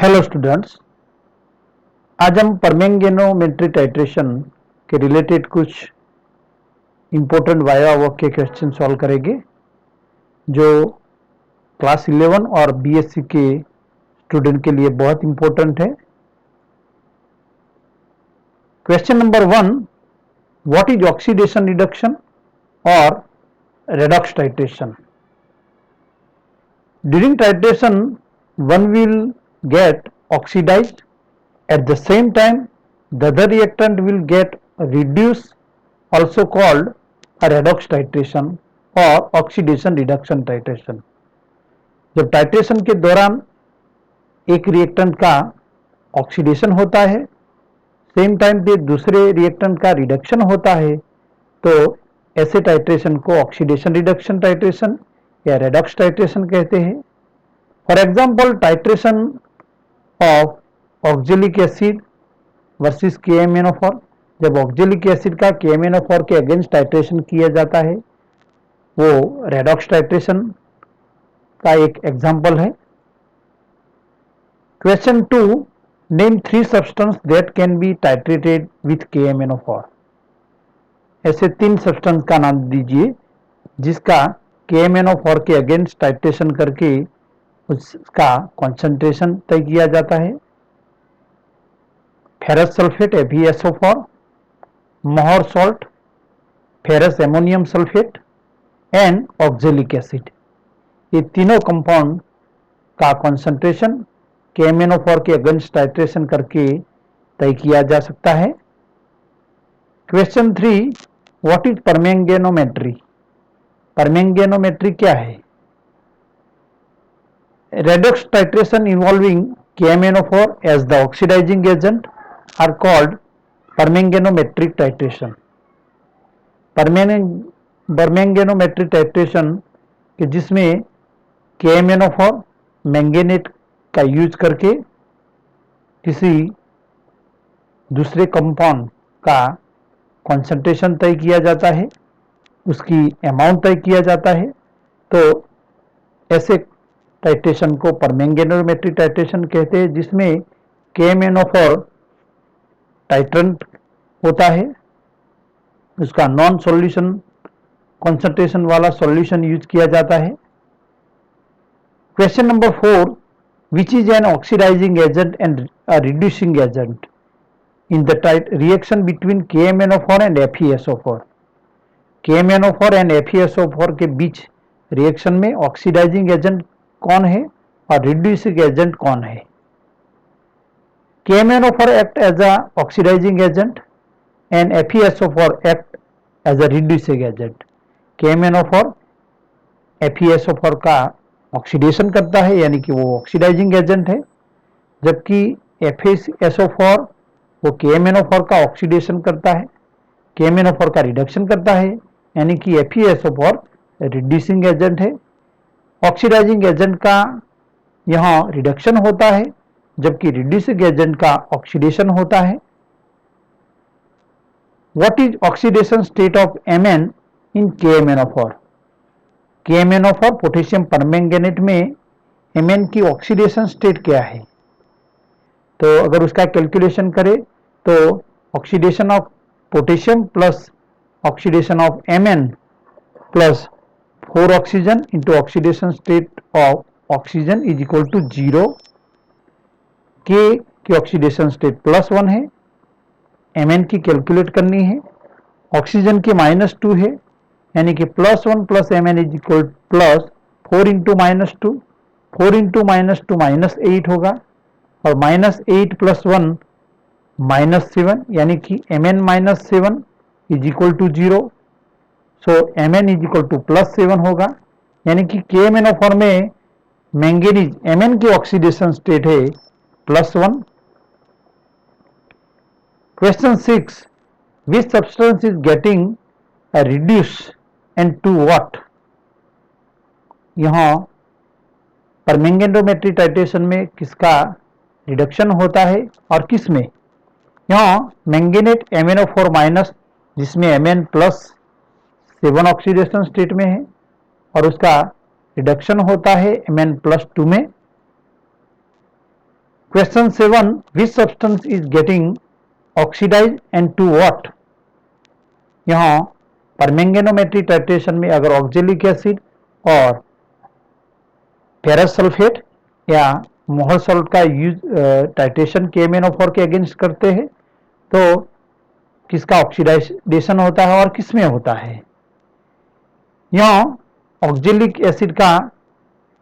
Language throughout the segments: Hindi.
हेलो स्टूडेंट्स, आज हम परमेंगेनोमेट्री टाइट्रेशन के रिलेटेड कुछ इम्पोर्टेंट वाइवा वर्क के क्वेश्चन सॉल्व करेंगे जो क्लास 11 और बीएससी के स्टूडेंट के लिए बहुत इम्पोर्टेंट है। Question number 1, what is oxidation reduction और redox titration? During titration one will get oxidized. At the same time, the other reactant will get reduced, also called a redox titration or oxidation reduction titration. जब टाइट्रेशन के दौरान एक रिएक्टेंट का ऑक्सीडेशन होता है, सेम टाइम पे दूसरे रिएक्टेंट का रिडक्शन होता है, तो ऐसे टाइट्रेशन को ऑक्सीडेशन रिडक्शन टाइट्रेशन या रेडॉक्स टाइट्रेशन कहते हैं। For example, titration of oxalic acid versus KMnO4, जब ऑक्जेलिक एसिड का KMnO4 के अगेंस्ट टाइट्रेशन किया जाता है, वो रेडॉक्स टाइट्रेशन का एक एग्जाम्पल है। Question 2, name 3 substance that can be titrated with KMnO4। ऐसे 3 सब्सटेंस का नाम दीजिए जिसका KMnO4 के अगेंस्ट टाइट्रेशन करके उसका कॉन्सेंट्रेशन तय किया जाता है। फेरस सल्फेट FeSO4, मोहर salt, ferrous ammonium sulphate and oxalic acid, ये तीनों कंपाउंड का कॉन्सेंट्रेशन KMnO4 के अगेंस्ट टाइट्रेशन करके तय किया जा सकता है। Question 3, what is permanganometry? Permanganometry क्या है? Redox titration involving KMnO4 as the oxidizing agent are called permanganometric titration. Permanganometric titration कि जिसमें KMnO4 मैंगेनेट का यूज करके किसी दूसरे कंपाउंड का कॉन्सेंट्रेशन तय किया जाता है, उसकी अमाउंट तय किया जाता है, तो ऐसे टाइट्रेशन को परमेंगेनोमेट्रिक टाइट्रेशन कहते हैं, जिसमें KMnO4 टाइट्रेंट होता है, उसका नॉन सॉल्यूशन कॉन्सेंट्रेशन वाला सॉल्यूशन यूज किया जाता है। Question number 4, which is an oxidizing agent and reducing agent in the reaction between KMnO4 and FeSO4? KMnO4 and FeSO4 के बीच रिएक्शन में ऑक्सीडाइजिंग एजेंट कौन है और रिड्यूसिंग एजेंट कौन है? KMnO4 act as a oxidizing agent and FeSO4 act as a reducing agent. KMnO4 FeSO4 का ऑक्सीडेशन करता है, यानी कि वो ऑक्सीडाइजिंग एजेंट है, जबकि FeSO4 वो KMnO4 का ऑक्सीडेशन करता है, KMnO4 का रिडक्शन करता है, यानी कि FeSO4 रिड्यूसिंग एजेंट है। ऑक्सीडाइजिंग एजेंट का यहाँ रिडक्शन होता है, जबकि रिड्यूसिंग एजेंट का ऑक्सीडेशन होता है। What is oxidation state of Mn in KMnO4? KMnO4 potassium permanganate में Mn की ऑक्सीडेशन स्टेट क्या है? तो अगर उसका कैलकुलेशन करें तो oxidation of potassium plus oxidation of Mn plus 4 oxygen into oxidation state of oxygen is equal to 0। K की ऑक्सीडेशन स्टेट +1 है, Mn की कैलकुलेट करनी है, ऑक्सीजन की -2 है, यानी कि +1 plus Mn is equal plus 4 into -2, 4 into -2 -8 होगा, और -8 प्लस 1 -7, यानी कि Mn -7 is equal to 0। So Mn is equal to +7 होगा, यानी कि KMnO4 में मैंगनीज Mn की ऑक्सीडेशन स्टेट है +1। Question 6, which substance is getting reduce and to what? यहाँ परमैंगेनोमेट्रिक टाइट्रेशन में किसका रिडक्शन होता है और किस में? यहाँ मैंगनेट MnO4 माइनस, जिसमें Mn +7 ऑक्सीडेशन स्टेट में है, और उसका रिडक्शन होता है Mn +2 में। Question 7. Which substance is getting oxidized and to what? यहाँ परमैंगनोमेट्री टाइट्रेशन में अगर ऑक्जेलिक एसिड और फेरस सल्फेट या मोहर सॉल्ट का यूज टाइट्रेशन KMnO4 के अगेंस्ट करते हैं तो किसका ऑक्सीडाइजेशन होता है और किस में होता है? यहाँ ऑक्जेलिक एसिड का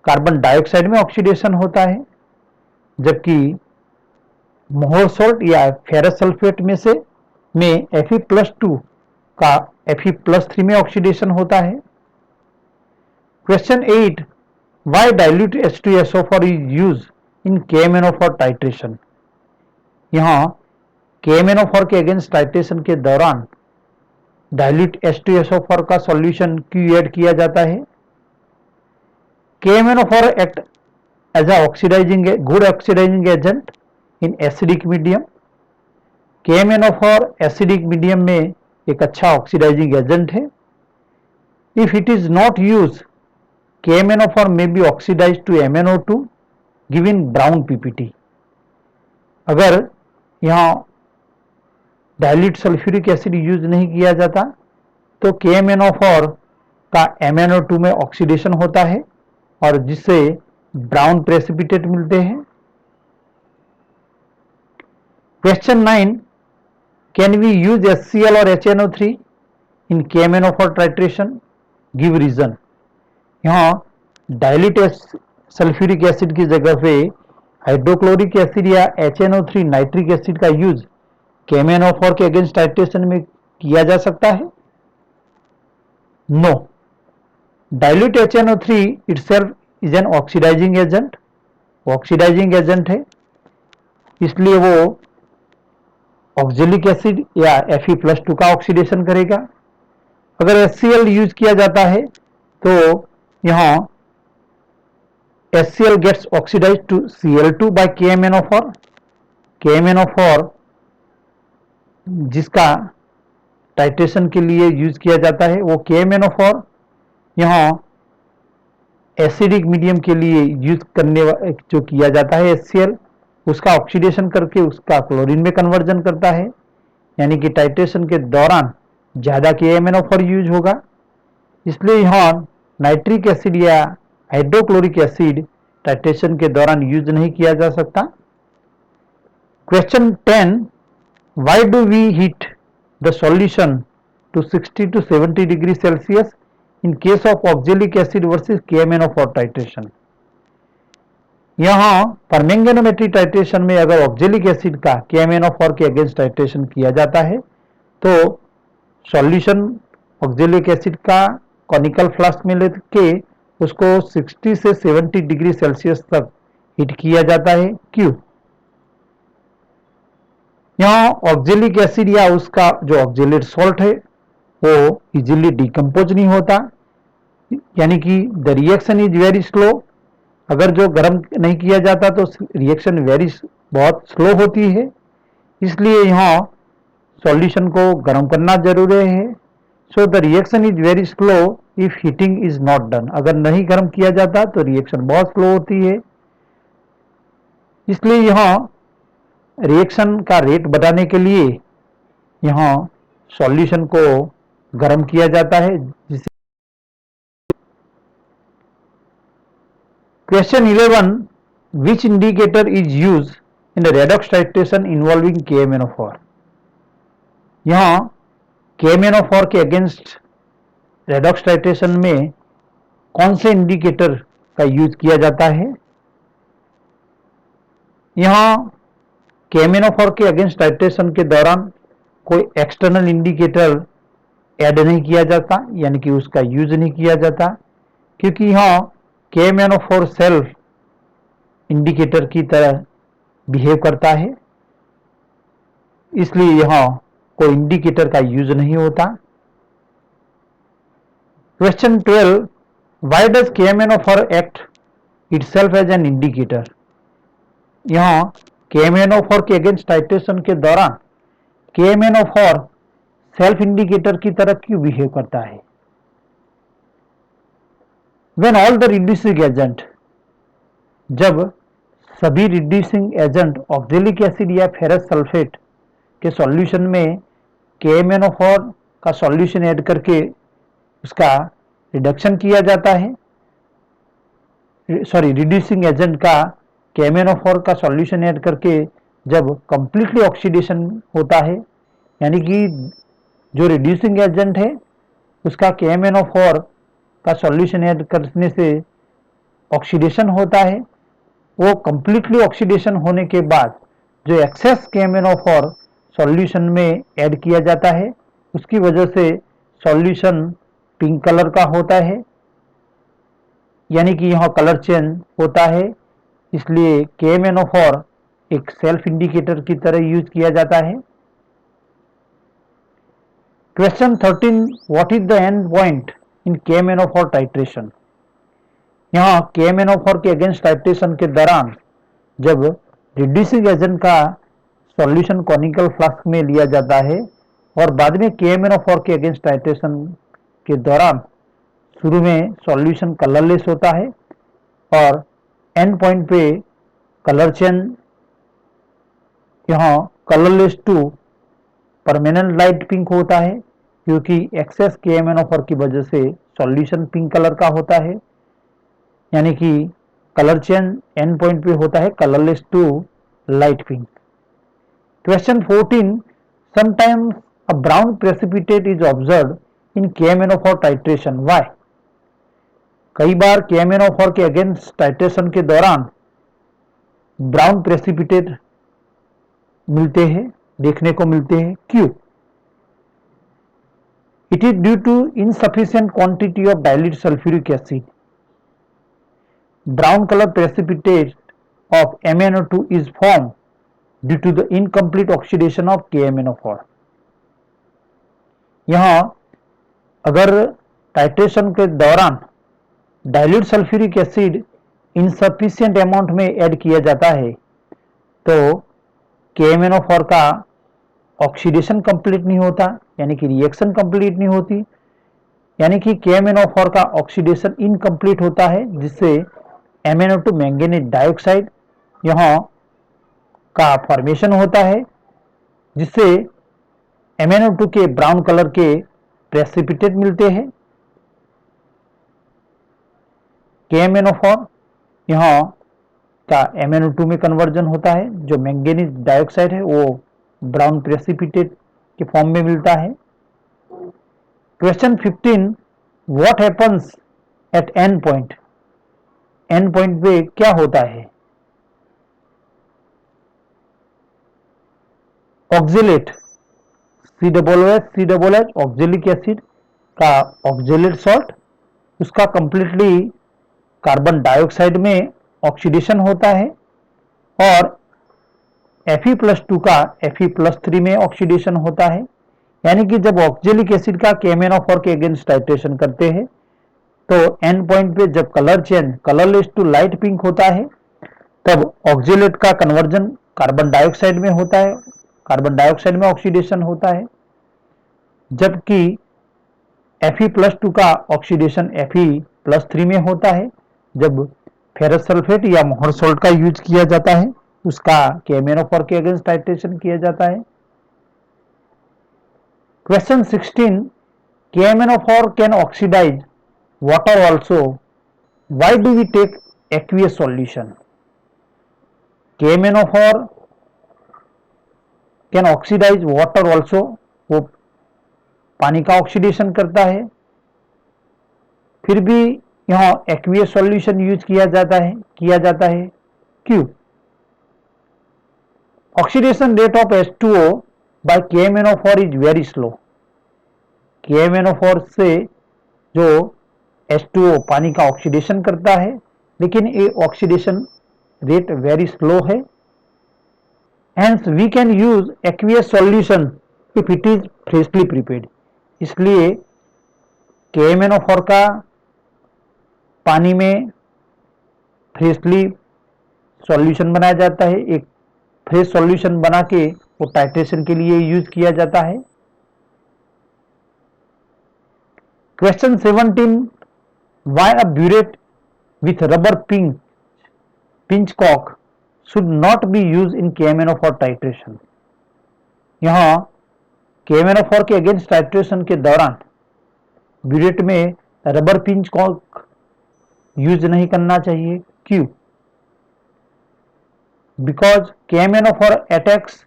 कार्बन डाइऑक्साइड में ऑक्सीडेशन होता है, जबकि मोहर सॉल्ट या फेरस सल्फेट में Fe+2 का Fe+3 में ऑक्सीडेशन होता है। Question 8. Why dilute H2SO4 is used in KMnO4 titration? यहाँ KMnO4 के अगेंस्ट टाइट्रेशन के दौरान डाइल्यूट H2SO4 का सॉल्यूशन क्यों ऐड किया जाता है? KMnO4 act as a good oxidizing agent in acidic medium. KMnO4 acidic medium में एक अच्छा ऑक्सीडाइजिंग एजेंट है। If it is not use KMnO4 may be oxidized to MnO2 giving brown PPT। अगर यहाँ डाइल्यूट सल्फ्यूरिक एसिड यूज नहीं किया जाता तो KMnO4 का MnO2 में ऑक्सीडेशन होता है और जिससे ब्राउन प्रेसिपिटेट मिलते हैं। Question 9. Can we use HCl और HNO3 in KMnO4 titration? Give reason. यहाँ डाइल्यूट सल्फ्यूरिक एसिड की जगह पे हाइड्रोक्लोरिक एसिड या HNO3 नाइट्रिक एसिड का यूज KMnO4 के अगेंस्ट टाइट्रेशन में किया जा सकता है? No. Dilute HNO3 itself is an oxidizing agent, oxidizing agent है, इसलिए वो ऑक्जेलिक एसिड या Fe+2 का ऑक्सीडेशन करेगा। अगर HCl यूज किया जाता है तो यहाँ HCl gets oxidized to Cl2 by KMnO4। KMnO4 जिसका टाइट्रेशन के लिए यूज किया जाता है वो KMnO4 यहाँ एसिडिक मीडियम के लिए यूज करने जो किया जाता है HCl उसका ऑक्सीडेशन करके उसका क्लोरीन में कन्वर्जन करता है, यानी कि टाइट्रेशन के दौरान ज़्यादा KMnO4 यूज होगा, इसलिए यहाँ नाइट्रिक एसिड या हाइड्रोक्लोरिक एसिड टाइट्रेशन के दौरान यूज नहीं किया जा सकता। Question 10. Why do we heat the solution to 60 to 70 degree Celsius in case of oxalic acid versus KMnO4 titration? यहाँ परमैंगनोमेट्री टाइट्रेशन में अगर ऑक्जेलिक एसिड का KMnO4 के अगेंस्ट टाइट्रेशन किया जाता है तो सॉल्यूशन ऑक्जेलिक एसिड का कॉनिकल फ्लास्क में लेके उसको 60 से 70 डिग्री सेल्सियस तक हीट किया जाता है। क्यों? यहाँ ऑक्जेलिक एसिड या उसका जो ऑक्जेलेट सॉल्ट है वो इजीली डिकम्पोज नहीं होता, यानी कि the reaction is very slow. अगर जो गर्म नहीं किया जाता तो रिएक्शन बहुत स्लो होती है, इसलिए यहाँ सॉल्यूशन को गर्म करना जरूरी है। So the reaction is very slow if heating is not done. अगर नहीं गर्म किया जाता तो रिएक्शन बहुत स्लो होती है, इसलिए यहाँ रिएक्शन का रेट बढ़ाने के लिए यहाँ सॉल्यूशन को गर्म किया जाता है। Question 11. Which indicator is used in the redox titration involving KMnO4? यहाँ KMnO4 के अगेंस्ट रेडॉक्स टाइट्रेशन में कौन से इंडिकेटर का यूज किया जाता है? यहाँ KMnO4 के अगेंस्ट टाइट्रेशन के दौरान कोई एक्सटर्नल इंडिकेटर ऐड नहीं किया जाता, यानी कि उसका यूज नहीं किया जाता, क्योंकि यहाँ KMnO4 सेल्फ इंडिकेटर की तरह बिहेव करता है, इसलिए यहाँ कोई इंडिकेटर का यूज नहीं होता। Question 12. Why does KMnO4 act itself as an indicator? यहाँ KMnO4 के अगेंस्ट टाइट्रेशन के दौरान KMnO4 सेल्फ इंडिकेटर की तरह क्यों बिहेव करता है? When all the reducing agent, जब सभी रिड्यूसिंग एजेंट ऑक्जेलिक एसिड या फेरस सल्फेट के सॉल्यूशन में KMnO4 का सॉल्यूशन ऐड करके उसका रिडक्शन किया जाता है, रिड्यूसिंग एजेंट का KMnO4 का सॉल्यूशन ऐड करके जब कंप्लीटली ऑक्सीडेशन होता है, यानी कि जो रिड्यूसिंग एजेंट है उसका KMnO4 का सॉल्यूशन ऐड करने से ऑक्सीडेशन होता है, वो कंप्लीटली ऑक्सीडेशन होने के बाद जो एक्सेस KMnO4 सॉल्यूशन में ऐड किया जाता है, उसकी वजह से सॉल्यूशन पिंक कलर का होता है, यानी कि यहाँ कलर चेंज होता है। इसलिए KMnO4 एक सेल्फ इंडिकेटर की तरह यूज किया जाता है। Question 13, what is the end point in KMnO4 titration. यहाँ KMnO4 के अगेंस्ट टाइट्रेशन के दौरान जब रिड्यूसिंग एजेंट का सॉल्यूशन कॉनिकल फ्लास्क में लिया जाता है और बाद में KMnO4 के अगेंस्ट टाइट्रेशन के दौरान शुरू में सॉल्यूशन कलरलेस होता है और एंड पॉइंट पे कलर चेंज यहाँ colourless to permanent light pink होता है, क्योंकि एक्सेस KMnO4 की वजह से सॉल्यूशन पिंक कलर का होता है, यानी कि कलर चेंज एंड पॉइंट पे होता है colourless to light pink. Question 14, sometimes a brown precipitate is observed in KMnO4 titration, why. कई बार KMnO4 के अगेंस्ट टाइट्रेशन के दौरान ब्राउन प्रेसिपिटेट मिलते हैं, देखने को मिलते हैं, क्यों। It is due to insufficient quantity of dilute sulphuric acid. Brown colour precipitate of MnO2 is formed due to the incomplete oxidation of KMnO4। यहाँ अगर टाइट्रेशन के दौरान dilute sulphuric acid insufficient amount में ऐड किया जाता है तो KMnO4 का ऑक्सीडेशन कंप्लीट नहीं होता, यानी कि रिएक्शन कंप्लीट नहीं होती, यानी कि KMnO4 का ऑक्सीडेशन इनकम्प्लीट होता है, जिससे MnO2 मैंगनीज डाइऑक्साइड यहाँ का फॉर्मेशन होता है, जिससे MnO2 के ब्राउन कलर के प्रेसिपिटेट मिलते हैं। KMnO4 यहाँ का MnO2 में कन्वर्जन होता है, जो मैंगनीज डाइऑक्साइड है वो ब्राउन प्रेसिपिटेट के फॉर्म में मिलता है। Question 15, what happens at and point. And point पे क्या होता है। ऑक्जेलेट COOH ऑक्जेलिक एसिड का ऑक्जेलेट सॉल्ट, उसका कंप्लीटली कार्बन डाइऑक्साइड में ऑक्सीडेशन होता है और Fe+2 का Fe+3 में ऑक्सीडेशन होता है, यानी कि जब ऑक्जेलिक एसिड का KMnO4 के अगेंस्ट टाइट्रेशन करते हैं तो एंड पॉइंट पे जब colour change colourless to light pink होता है, तब ऑक्जेलेट का कन्वर्जन कार्बन डाइऑक्साइड में होता है, कार्बन डाइऑक्साइड में ऑक्सीडेशन होता है, जबकि Fe+2 का ऑक्सीडेशन Fe+3 में होता है। जब फेरस सल्फेट या मोहर सोल्ट का यूज किया जाता है, उसका KMnO4 के अगेंस्ट टाइट्रेशन किया जाता है। Question 16, KMnO4 can oxidize water also, why do we take aqueous solution. KMnO4 can oxidize water also, वो पानी का ऑक्सीडेशन करता है, फिर भी यहाँ एक्वियस सॉल्यूशन यूज किया जाता है, क्यों। Oxidation rate of H2O by KMnO4 is very slow. KMnO4 से जो H2O पानी का ऑक्सीडेशन करता है, लेकिन ये ऑक्सीडेशन रेट वेरी स्लो है। Hence we can use aqueous solution if it is freshly prepared. इसलिए KMnO4 का पानी में फ्रेशली सॉल्यूशन बनाया जाता है, एक फ्रेश सॉल्यूशन बना के वो टाइट्रेशन के लिए यूज किया जाता है। Question 17, why a burette with rubber pinch cock should not be used in KMnO4 titration. यहाँ KMnO4 के अगेंस्ट टाइट्रेशन के दौरान ब्यूरेट में रबर पिंच कॉर्क यूज नहीं करना चाहिए। क्यों? Because KMnO4 attacks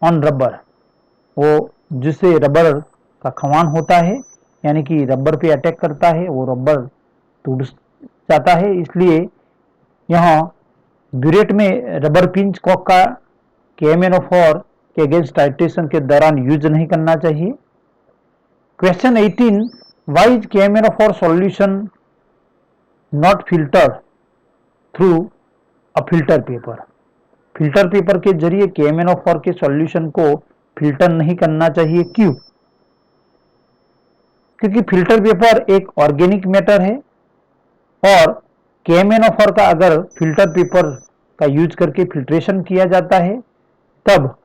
on rubber, वो जिससे रबर का खवान होता है, यानी कि रबर पे अटैक करता है, वो रबर टूट जाता है। इसलिए यहाँ ब्यूरेट में रबर पिंच कॉर्क का KMnO4 के अगेंस्ट टाइट्रेशन के दौरान यूज नहीं करना चाहिए। Question 18, why is KMnO4 solution not filter through a filter paper? Filter paper के जरिए KMnO4 के सॉल्यूशन को फिल्टर नहीं करना चाहिए। क्यों? क्योंकि फिल्टर पेपर एक ऑर्गेनिक मैटर है और KMnO4 का अगर फिल्टर पेपर का यूज करके फिल्ट्रेशन किया जाता है तब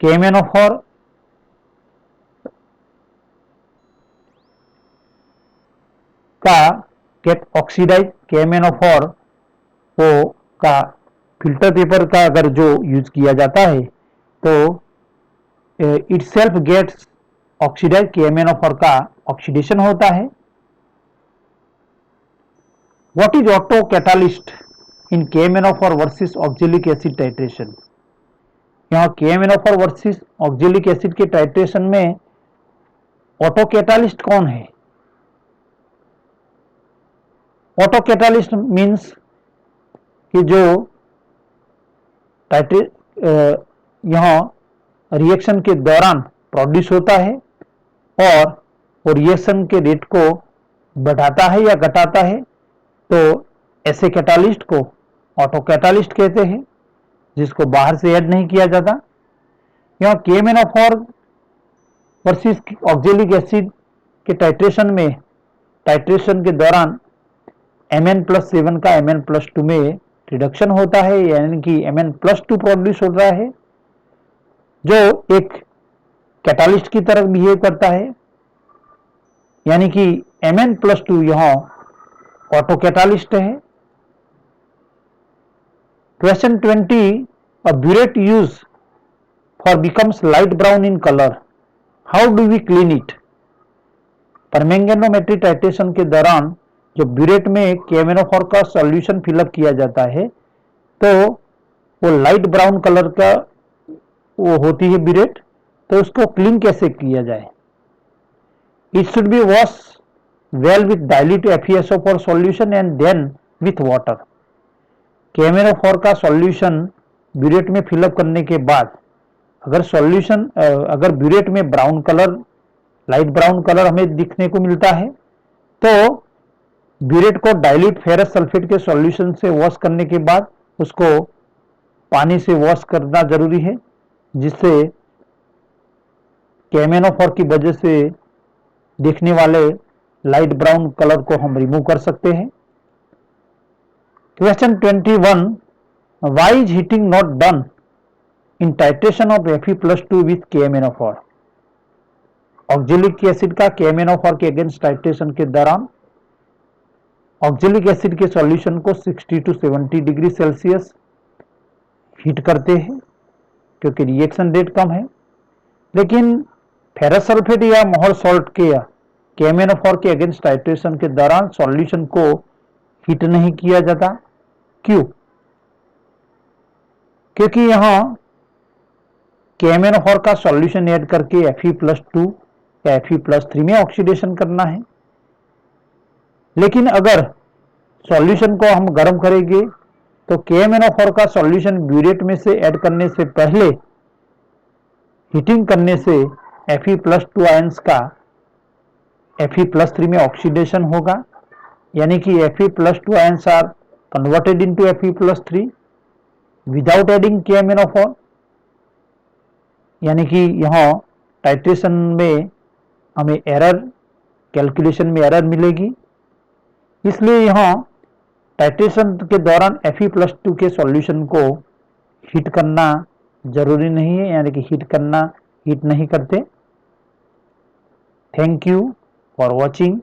KMnO4 का गेट ऑक्सीडाइज KMnO4 को का फिल्टर पेपर का अगर जो यूज किया जाता है तो इटसेल्फ गेट्स ऑक्सीडाइज KMnO4 का ऑक्सीडेशन होता है। What is auto catalyst in KMnO4 versus oxalic acid titration? यहाँ KMnO4 वर्सेस ऑक्जेलिक एसिड के टाइट्रेशन में ऑटो कैटालिस्ट कौन है? ऑटो कैटालिस्ट मीन्स कि जो यहाँ रिएक्शन के दौरान प्रोड्यूस होता है और वो रिएक्शन के रेट को बढ़ाता है या घटाता है, तो ऐसे कैटालिस्ट को ऑटो कैटालिस्ट कहते हैं, जिसको बाहर से ऐड नहीं किया जाता। यहाँ KMnO4 वर्सेस ऑक्जेलिक एसिड के टाइट्रेशन में टाइट्रेशन के दौरान Mn+7 का Mn+2 में रिडक्शन होता है, यानी कि Mn+2 प्रोड्यूस हो रहा है, जो एक कैटालिस्ट की तरह बिहेव करता है, यानी कि Mn+2 यहाँ ऑटो कैटालिस्ट है। Question 20, a burette use for becomes light brown in colour, how do we clean it? Permanganometry titration के दौरान जो ब्यूरेट में KMnO4 का सॉल्यूशन फिलअप किया जाता है तो वो लाइट ब्राउन कलर का वो होती है ब्यूरेट, तो उसको क्लीन कैसे किया जाए? It should be wash well with dilute FeSO4 solution and then with water. KMnO4 का सॉल्यूशन ब्यूरेट में फिलअप करने के बाद अगर ब्यूरेट में brown colour, light brown colour हमें दिखने को मिलता है तो ब्यूरेट को डाइल्यूट फेरस सल्फेट के सॉल्यूशन से वॉश करने के बाद उसको पानी से वॉश करना जरूरी है, जिससे KMnO4 की वजह से दिखने वाले लाइट ब्राउन कलर को हम रिमूव कर सकते हैं। Question 21, why is heating not done in titration of Fe+2 with KMnO4? Oxalic acid का KMnO4 के अगेंस्ट टाइट्रेशन के दौरान ऑक्जेलिक एसिड के सॉल्यूशन को 60 to 70 डिग्री सेल्सियस हीट करते हैं, क्योंकि रिएक्शन रेट कम है। लेकिन फेरस सल्फेट या मोहर सॉल्ट के KMnO4 के अगेंस्ट टाइट्रेशन के दौरान सॉल्यूशन को हीट नहीं किया जाता। क्यों? क्योंकि यहाँ KMnO4 का सॉल्यूशन ऐड करके Fe+2 या Fe+3 में ऑक्सीडेशन करना है। लेकिन अगर सॉल्यूशन को हम गर्म करेंगे तो KMnO4 का सॉल्यूशन ब्यूरेट में से ऐड करने से पहले हीटिंग करने से Fe+2 आयंस का Fe+3 में ऑक्सीडेशन होगा, यानी कि Fe+2 ions are converted into Fe+3 without adding KMnO4, यानी कि यहाँ टाइट्रेशन में हमें एरर, कैलकुलेशन में एरर मिलेगी। इसलिए यहाँ टाइट्रेशन के दौरान Fe+2 के सॉल्यूशन को हीट करना जरूरी नहीं है, यानी कि हीट नहीं करते। Thank you for watching.